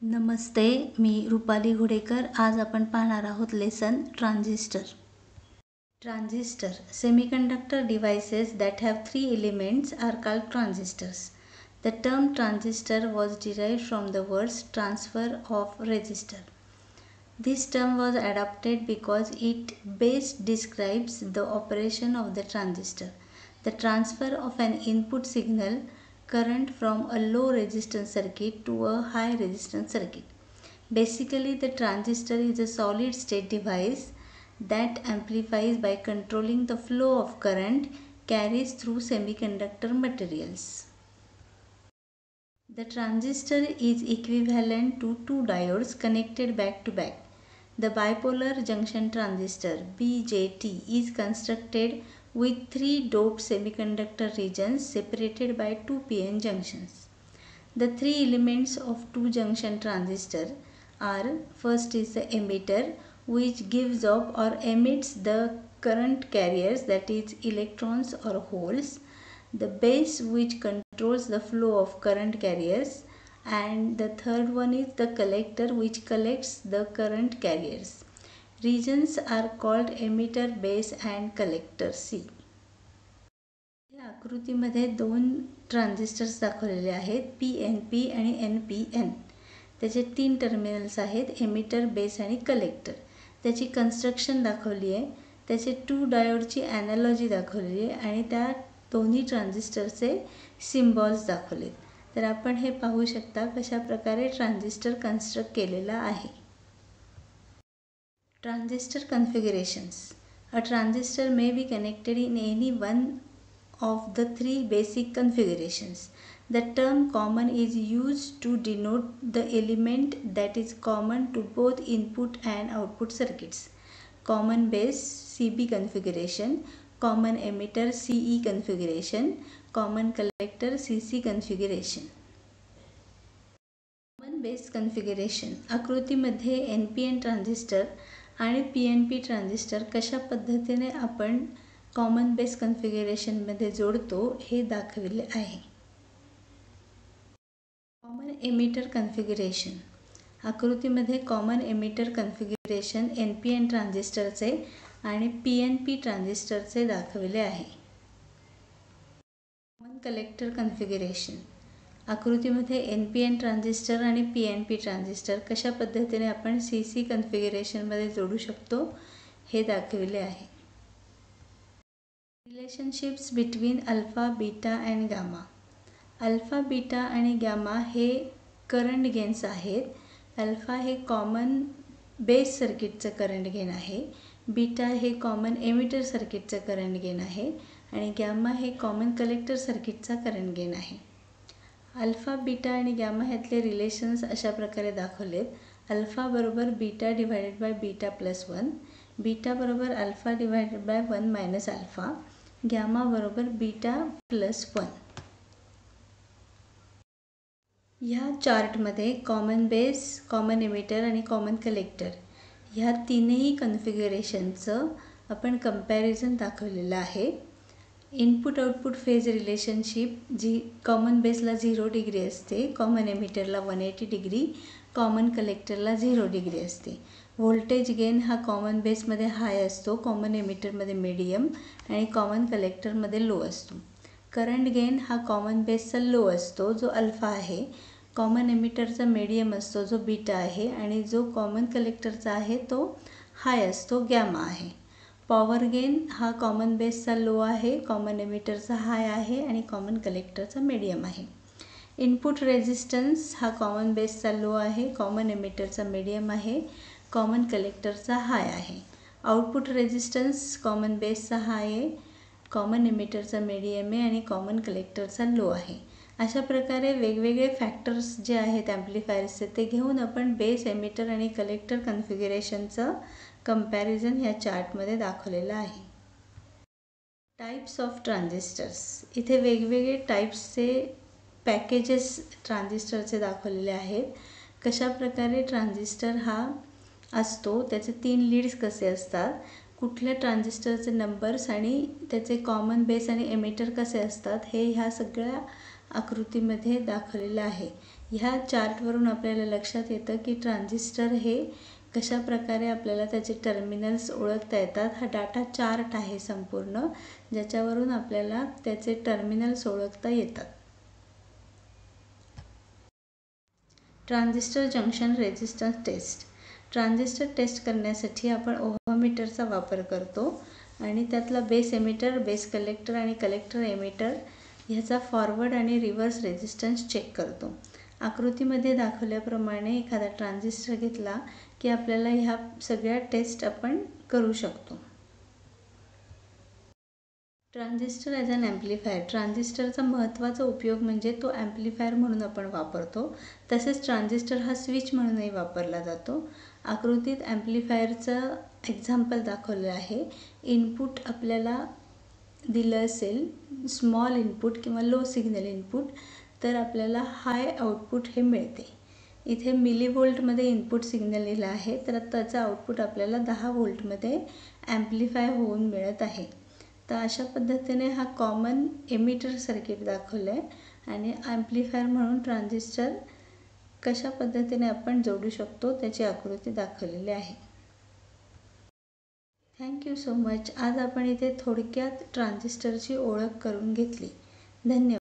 नमस्ते, मी रुपाली घोडेकर. आज आपण पाहणार आहोत lesson transistor. Transistor. Semiconductor devices that have three elements are called transistors. The term transistor was derived from the words transfer of resistor. This term was adopted because it best describes the operation of the transistor. The transfer of an input signal current from a low resistance circuit to a high resistance circuit. Basically, the transistor is a solid state device that amplifies by controlling the flow of current carries through semiconductor materials. The transistor is equivalent to two diodes connected back to back. The bipolar junction transistor BJT is constructed with three doped semiconductor regions separated by two p-n junctions. The three elements of two junction transistor are: first is the emitter, which gives off or emits the current carriers, that is electrons or holes; the base, which controls the flow of current carriers; and the third one is the collector, which collects the current carriers. Regions are called emitter, base and collector C. या आकृतीमध्ये दोन transistors दाखवलेले आहेत, PNP आणि NPN. त्याचे तीन terminals आहेत, emitter, base आणि कलेक्टर. त्याची कन्स्ट्रक्शन दाखवली आहे, त्याचे टू डायोडची ॲनालॉजी दाखवलेली आहे आणि त्या दोन्ही ट्रान्झिस्टरचे सिम्बॉल्स दाखवलेत. तर आपण हे पाहू शकता कशा प्रकारे ट्रान्झिस्टर कन्स्ट्रक्ट केलेला आहे. Transistor configurations. A transistor may be connected in any one of the three basic configurations. The term common is used to denote the element that is common to both input and output circuits. Common base CB configuration, common emitter CE configuration, common collector CC configuration. Common base configuration. आकृतीमध्ये NPN transistor आणि PNP transistor कशा पद्धतीने आपण common base कन्फिगरेशनमध्ये जोडतो हे दाखविले आहे. Common emitter configuration. आकृतीमध्ये कॉमन एमिटर कन्फिगरेशन NPN ट्रान्झिस्टरचे आणि PNP ट्रान्झिस्टरचे दाखविले आहे. Common collector configuration. आकृतीमध्ये NPN ट्रान्झिस्टर आणि PNP ट्रान्झिस्टर कशा पद्धतीने आपण CC कन्फिगरेशनमध्ये जोडू शकतो हे दाखविले आहे. Relationships between alpha, beta and gamma. Alpha, beta आणि गॅमा हे करंट गेन्स आहेत. अल्फा हे कॉमन बेस सर्किटचं करंट गेन आहे, बीटा हे कॉमन एमिटर सर्किटचं करंट गेन आहे आणि गॅमा हे कॉमन कलेक्टर सर्किटचा करंट गेन आहे. अल्फा, बीटा आणि गॅमा ह्यातले रिलेशन्स अशा प्रकारे दाखवलेत. अल्फा बरोबर beta divided by beta plus 1, beta बरोबर alpha divided by 1 minus alpha, gamma बरोबर बीटा प्लस 1. ह्या चार्टमध्ये कॉमन बेस, कॉमन एमिटर आणि कॉमन कलेक्टर ह्या तीनही कन्फिगरेशनचं आपण कंपॅरिझन दाखवलेलं आहे. इनपुट आउटपुट फेज रिलेशनशिप जी कॉमन बेसला 0 डिग्री असते, कॉमन एमिटरला 180 डिग्री, कॉमन कलेक्टरला 0 डिग्री असते. व्होल्टेज गेन हा कॉमन बेसमध्ये हाय असतो, कॉमन एमिटरमध्ये मीडियम आणि कॉमन कलेक्टरमध्ये लो असतो. करंट गेन हा कॉमन बेसचा लो असतो जो अल्फा आहे, कॉमन एमिटरचा मीडियम असतो जो बीटा आहे आणि जो कॉमन कलेक्टरचा आहे तो हाय असतो, गॅमा आहे. पॉवर गेन हा कॉमन बेसचा लो आहे, कॉमन एमिटरचा हाय आहे आणि कॉमन कलेक्टरचा मीडियम आहे. इनपुट रेझिस्टन्स हा कॉमन बेसचा लो आहे, कॉमन एमिटरचा मीडियम आहे, कॉमन कलेक्टरचा हाय आहे. आउटपुट रेझिस्टन्स कॉमन बेसचा हाय आहे, कॉमन एमिटरचा मीडियम आहे आणि कॉमन कलेक्टरचा लो आहे. अशा प्रकारे वेगवेगळे फॅक्टर्स जे आहेत ॲम्प्लिफायर्सचे ते घेऊन आपण बेस, एमिटर आणि कलेक्टर कन्फिगरेशनचं कंपॅरिझन या चार्टमध्ये दाखवलेलं आहे. Types of transistors. इथे वेगवेगळे टाईप्सचे पॅकेजेस ट्रान्झिस्टरचे दाखवलेले आहेत. कशा प्रकारे ट्रान्झिस्टर हा असतो, त्याचे 3 लीड्स कसे असतात, कुठल्या ट्रान्झिस्टरचे नंबर्स आणि त्याचे कॉमन बेस आणि एमिटर कसे असतात हे ह्या सगळ्या आकृतीमध्ये दाखवलेलं आहे. ह्या चार्टवरून आपल्याला लक्षात येतं की ट्रान्झिस्टर हे कशा प्रकारे आपल्याला त्याचे टर्मिनल्स ओळखता येतात। हा डाटा चार्ट आहे संपूर्ण, ज्याच्यावरून आपल्याला त्याचे टर्मिनल्स ओळखता येतात। Transistor junction resistance test. Transistor test करण्यासाठी आपण ओहममीटरचा वापर करतो आणि त्यातला बेस एमिटर, बेस कलेक्टर आणि कलेक्टर एमिटर ह्याचा फॉरवर्ड आणि रिव्हर्स रेझिस्टन्स चेक करतो। आकृतीमध्ये दाखवल्याप्रमाणे एखादा ट्रान्झिस्टर घेतला की आपल्याला ह्या सगळ्या टेस्ट आपण करू शकतो। Transistor as an amplifier. ट्रान्झिस्टरचा महत्त्वाचा उपयोग म्हणजे तो ॲम्प्लिफायर म्हणून आपण वापरतो। तसेच ट्रान्झिस्टर हा स्विच म्हणूनही वापरला जातो। आकृतीत ॲम्प्लिफायरचं एक्झाम्पल दाखवलं आहे। इनपुट आपल्याला दिलं असेल स्मॉल इनपुट किंवा लो सिग्नल इनपुट, तर आपल्याला हाय आउटपुट हे मिळते। इथे मिलीव्होल्टमध्ये इनपुट सिग्नल दिला आहे, तर त्याचं आउटपुट आपल्याला 10 व्होल्टमध्ये ॲम्प्लिफाय होऊन मिळत आहे। तर अशा पद्धतीने हा कॉमन एमिटर सर्किट दाखवलं आहे आणि ॲम्प्लिफायर म्हणून ट्रान्झिस्टर कशा पद्धतीने आपण जोडू शकतो त्याची आकृती दाखवलेली आहे। Thank you so much. आज आपण इथे थोडक्यात ट्रान्झिस्टरची ओळख करून घेतली। धन्यवाद।